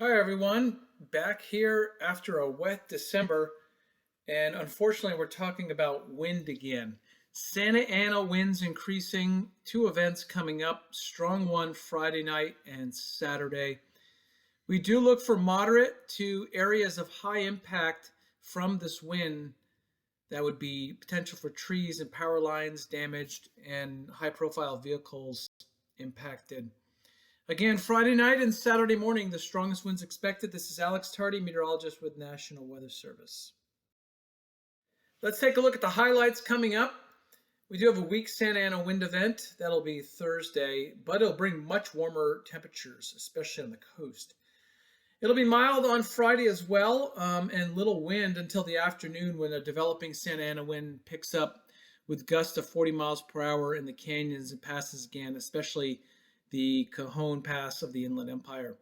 Hi everyone, back here after a wet December, and unfortunately we're talking about wind again. Santa Ana winds increasing, two events coming up, strong one Friday night and Saturday. We do look for moderate to areas of high impact from this wind. That would be potential for trees and power lines damaged and high profile vehicles impacted. Again, Friday night and Saturday morning, the strongest winds expected. This is Alex Tardy, meteorologist with National Weather Service. Let's take a look at the highlights coming up. We do have a weak Santa Ana wind event. That'll be Thursday, but it'll bring much warmer temperatures, especially on the coast. It'll be mild on Friday as well, and little wind until the afternoon when a developing Santa Ana wind picks up with gusts of 40 miles per hour in the canyons and passes again, especially the Cajon Pass of the Inland Empire.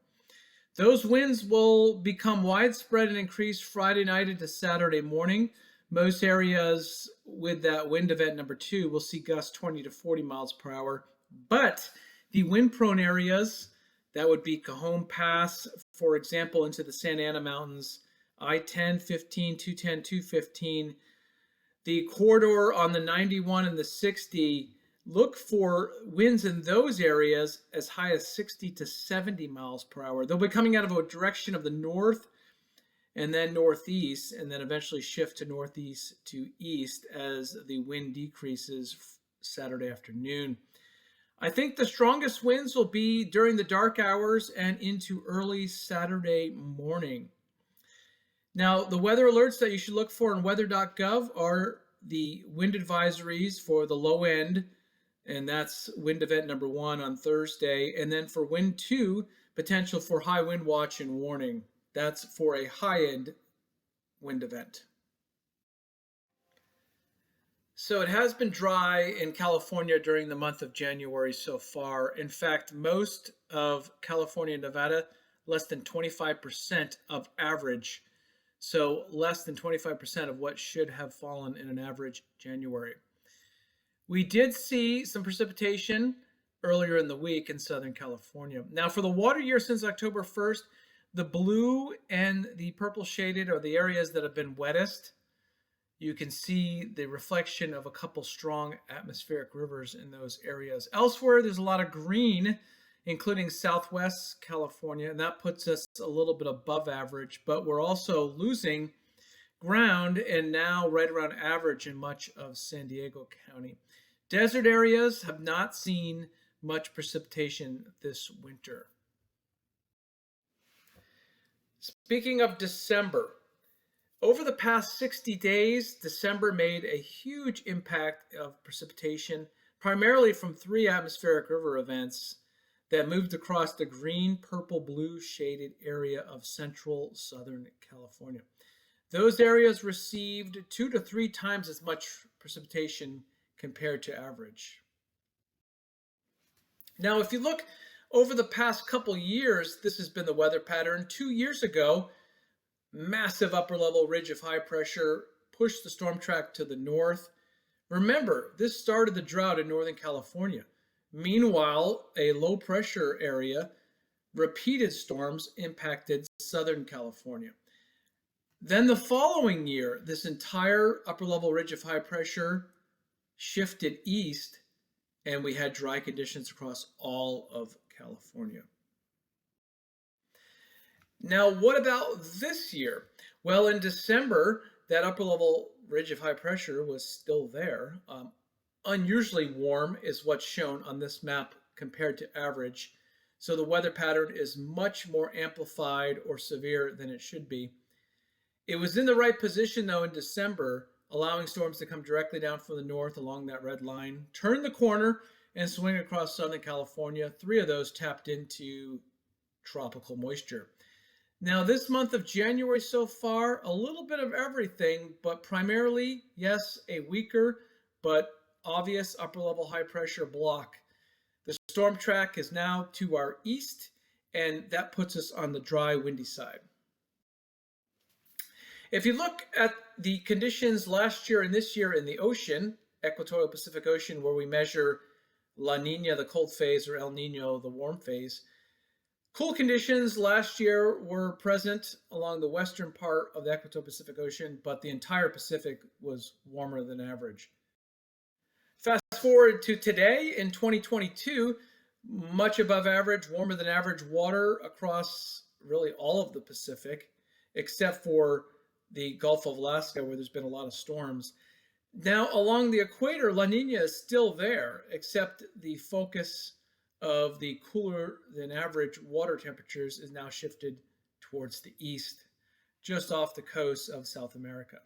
Those winds will become widespread and increase Friday night into Saturday morning. Most areas with that wind event number 2 will see gusts 20 to 40 miles per hour. But the wind-prone areas, that would be Cajon Pass, for example, into the Santa Ana Mountains, I-10, 15, 210, 215, the corridor on the 91 and the 60, look for winds in those areas as high as 60 to 70 miles per hour. They'll be coming out of a direction of the north and then northeast, and then eventually shift to northeast to east as the wind decreases Saturday afternoon. I think the strongest winds will be during the dark hours and into early Saturday morning. Now, the weather alerts that you should look for on weather.gov are the wind advisories for the low end, and that's wind event number 1 on Thursday. And then for wind 2, potential for high wind watch and warning. That's for a high-end wind event. So it has been dry in California during the month of January so far. In fact, most of California and Nevada, less than 25% of average. So less than 25% of what should have fallen in an average January. We did see some precipitation earlier in the week in Southern California. Now, for the water year since October 1st, the blue and the purple shaded are the areas that have been wettest. You can see the reflection of a couple strong atmospheric rivers in those areas. Elsewhere, there's a lot of green, including Southwest California, and that puts us a little bit above average, but we're also losing ground and now right around average in much of San Diego County. Desert areas have not seen much precipitation this winter. Speaking of December, over the past 60 days, December made a huge impact of precipitation, primarily from 3 atmospheric river events that moved across the green, purple, blue shaded area of central Southern California. Those areas received 2 to 3 times as much precipitation compared to average. Now, if you look over the past couple years, this has been the weather pattern. 2 years ago, massive upper level ridge of high pressure pushed the storm track to the north. Remember, this started the drought in Northern California. Meanwhile, a low pressure area, repeated storms impacted Southern California. Then the following year, this entire upper level ridge of high pressure shifted east, and we had dry conditions across all of California. Now, what about this year? Well, in December, that upper level ridge of high pressure was still there. Unusually warm is what's shown on this map compared to average. So the weather pattern is much more amplified or severe than it should be. It was in the right position, though, in December, allowing storms to come directly down from the north along that red line, turn the corner, and swing across Southern California. 3 of those tapped into tropical moisture. Now, this month of January so far, a little bit of everything, but primarily, yes, a weaker but obvious upper level high pressure block. The storm track is now to our east, and that puts us on the dry, windy side. If you look at the conditions last year and this year in the ocean, equatorial Pacific Ocean, where we measure La Nina, the cold phase, or El Nino, the warm phase, Cool conditions last year were present along the western part of the Equatorial Pacific Ocean, but the entire Pacific was warmer than average. Fast forward to today in 2022, much above average, warmer than average water across really all of the Pacific, except for the Gulf of Alaska, where there's been a lot of storms. Now, along the equator, La Nina is still there, except the focus of the cooler than average water temperatures is now shifted towards the east, just off the coast of South America.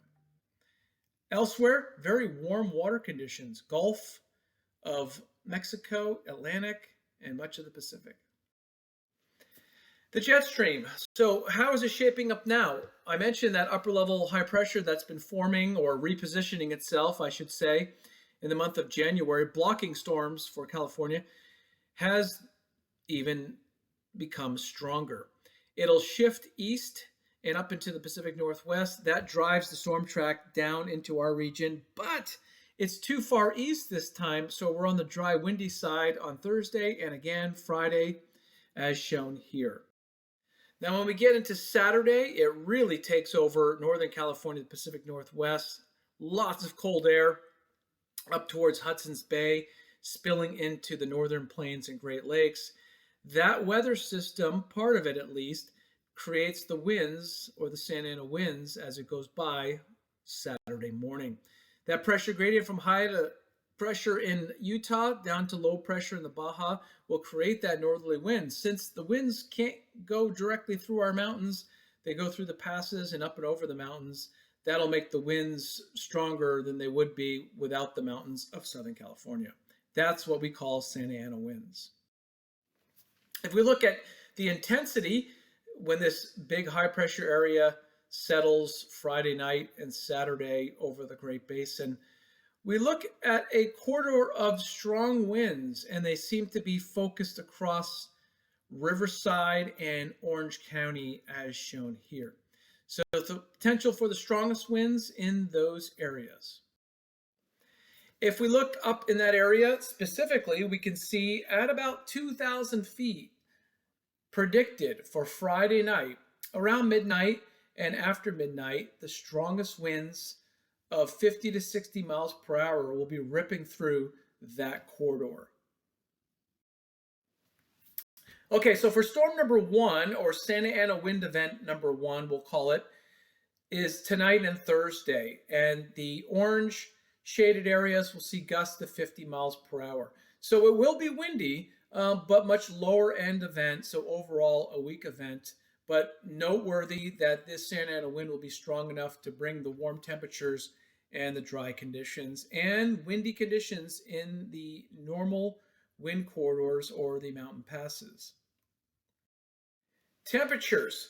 Elsewhere, very warm water conditions, Gulf of Mexico, Atlantic, and much of the Pacific. The jet stream. So how is it shaping up now? I mentioned that upper level high pressure that's been forming or repositioning itself, I should say, in the month of January, blocking storms for California, has even become stronger. It'll shift east and up into the Pacific Northwest. That drives the storm track down into our region, but it's too far east this time, so we're on the dry, windy side on Thursday and again Friday, as shown here. Now, when we get into Saturday, it really takes over Northern California, the Pacific Northwest. Lots of cold air up towards Hudson's Bay, spilling into the northern plains and Great Lakes. That weather system, part of it at least, creates the winds, or the Santa Ana winds, as it goes by Saturday morning. That pressure gradient from high to pressure in Utah down to low pressure in the Baja will create that northerly wind. Since the winds can't go directly through our mountains, they go through the passes and up and over the mountains. That'll make the winds stronger than they would be without the mountains of Southern California. That's what we call Santa Ana winds. If we look at the intensity, when this big high pressure area settles Friday night and Saturday over the Great Basin, we look at a corridor of strong winds, and they seem to be focused across Riverside and Orange County, as shown here. So the potential for the strongest winds in those areas. If we look up in that area specifically, we can see at about 2,000 feet predicted for Friday night, around midnight and after midnight, the strongest winds of 50 to 60 miles per hour will be ripping through that corridor. Okay, so for storm number one, or Santa Ana wind event number one, we'll call it, is tonight and Thursday. And the orange shaded areas will see gusts to 50 miles per hour. So it will be windy, but much lower end event. So overall, a weak event. But noteworthy that this Santa Ana wind will be strong enough to bring the warm temperatures and the dry conditions and windy conditions in the normal wind corridors or the mountain passes. Temperatures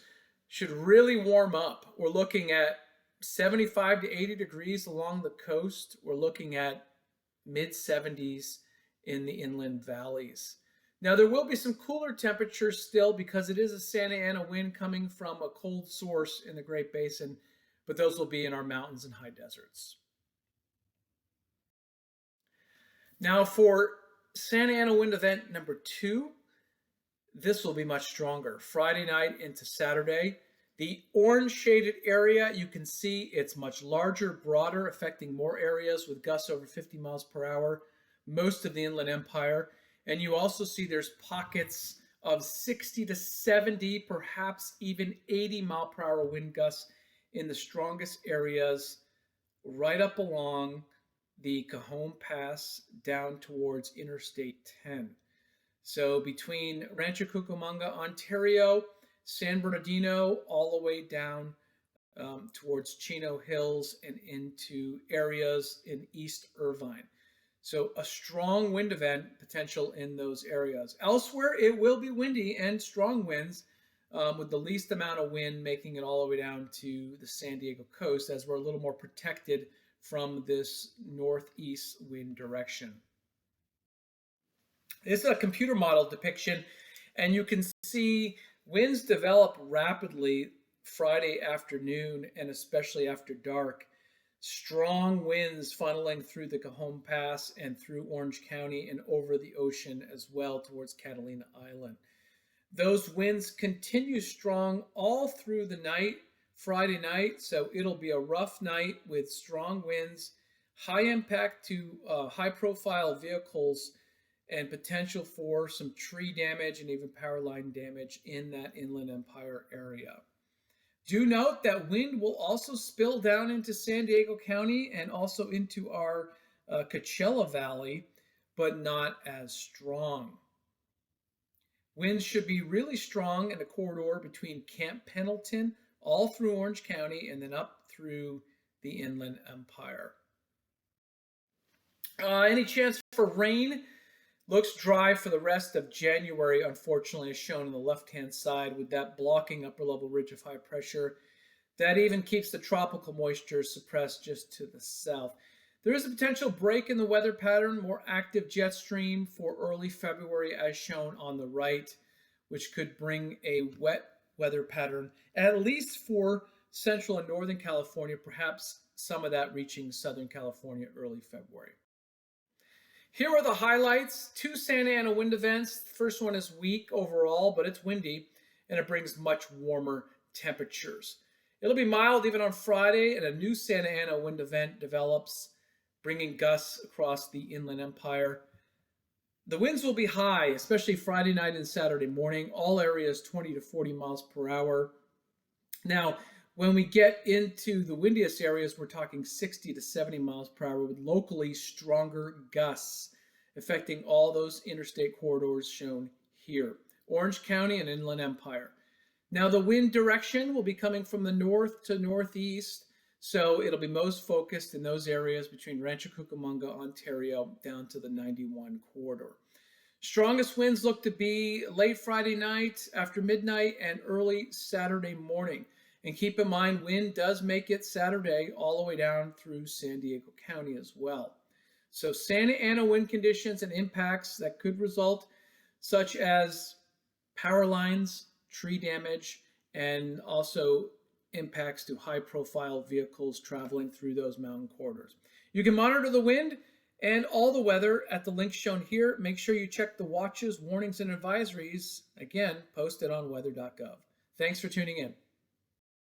should really warm up. We're looking at 75 to 80 degrees along the coast. We're looking at mid 70s in the inland valleys. Now, there will be some cooler temperatures still because it is a Santa Ana wind coming from a cold source in the Great Basin, but those will be in our mountains and high deserts. Now, for Santa Ana wind event number two, this will be much stronger. Friday night into Saturday. The orange shaded area, you can see it's much larger, broader, affecting more areas with gusts over 50 miles per hour, most of the Inland Empire. And you also see there's pockets of 60 to 70, perhaps even 80 mile per hour wind gusts in the strongest areas right up along the Cajon Pass down towards Interstate 10. So between Rancho Cucamonga, Ontario, San Bernardino, all the way down towards Chino Hills and into areas in East Irvine. So a strong wind event potential in those areas. Elsewhere, it will be windy and strong winds with the least amount of wind making it all the way down to the San Diego coast as we're a little more protected from this northeast wind direction. This is a computer model depiction, and you can see winds develop rapidly Friday afternoon and especially after dark. Strong winds funneling through the Cajon Pass and through Orange County and over the ocean as well towards Catalina Island. Those winds continue strong all through the night, Friday night, so it'll be a rough night with strong winds, high impact to high profile vehicles, and potential for some tree damage and even power line damage in that Inland Empire area. Do note that wind will also spill down into San Diego County and also into our Coachella Valley, but not as strong. Winds should be really strong in the corridor between Camp Pendleton, all through Orange County, and then up through the Inland Empire. Any chance for rain? Looks dry for the rest of January, unfortunately, as shown on the left-hand side with that blocking upper level ridge of high pressure. That even keeps the tropical moisture suppressed just to the south. There is a potential break in the weather pattern, more active jet stream for early February as shown on the right, which could bring a wet weather pattern, at least for Central and Northern California, perhaps some of that reaching Southern California early February. Here are the highlights. 2 Santa Ana wind events. The first one is weak overall, but it's windy, and it brings much warmer temperatures. It'll be mild even on Friday, and a new Santa Ana wind event develops, bringing gusts across the Inland Empire. The winds will be high, especially Friday night and Saturday morning. All areas 20 to 40 miles per hour. Now, when we get into the windiest areas, we're talking 60 to 70 miles per hour with locally stronger gusts affecting all those interstate corridors shown here. Orange County and Inland Empire. Now, the wind direction will be coming from the north to northeast, so it'll be most focused in those areas between Rancho Cucamonga, Ontario, down to the 91 corridor. Strongest winds look to be late Friday night, after midnight, and early Saturday morning. And keep in mind, wind does make it Saturday all the way down through San Diego County as well. So Santa Ana wind conditions and impacts that could result, such as power lines, tree damage, and also impacts to high-profile vehicles traveling through those mountain corridors. You can monitor the wind and all the weather at the links shown here. Make sure you check the watches, warnings, and advisories, again, posted on weather.gov. Thanks for tuning in.